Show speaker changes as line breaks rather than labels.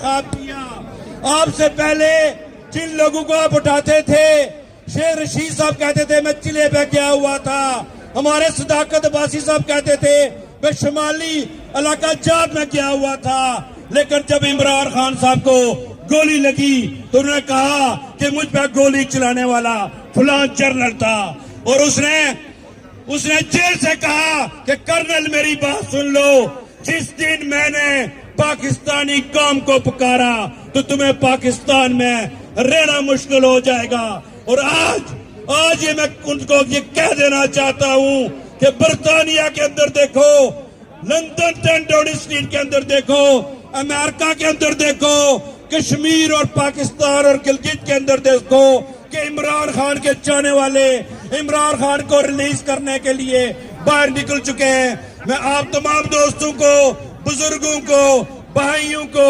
خواب کیا آپ سے پہلے جن لوگوں کو آپ اٹھاتے تھے شیر رشید صاحب کہتے تھے میں چلے پہ گیا ہوا تھا ہمارے صداقت عباسی صاحب کہتے تھے میں شمالی علاقہ جات میں گیا ہوا تھا لیکن جب عمران خان صاحب کو گولی لگی تو انہوں نے کہا کہ مجھ پہ گولی چلانے والا فلاں جنرل تھا اور اس نے جیل سے کہا کہ کرنل میری بات سن لو جس دن میں نے پاکستانی قوم کو پکارا تو تمہیں پاکستان میں رہنا مشکل ہو جائے گا اور آج یہ میں ان کو یہ کہہ دینا چاہتا ہوں کہ برطانیہ کے اندر دیکھو لندن 10 ڈاؤننگ اسٹریٹ کے اندر دیکھو امریکہ کے اندر دیکھو کشمیر اور پاکستان اور گلگت کے اندر دیکھو کہ عمران خان کے چاہنے والے عمران خان کو ریلیز کرنے کے لیے باہر نکل چکے ہیں میں آپ تمام دوستوں کو بزرگوں کو بھائیوں کو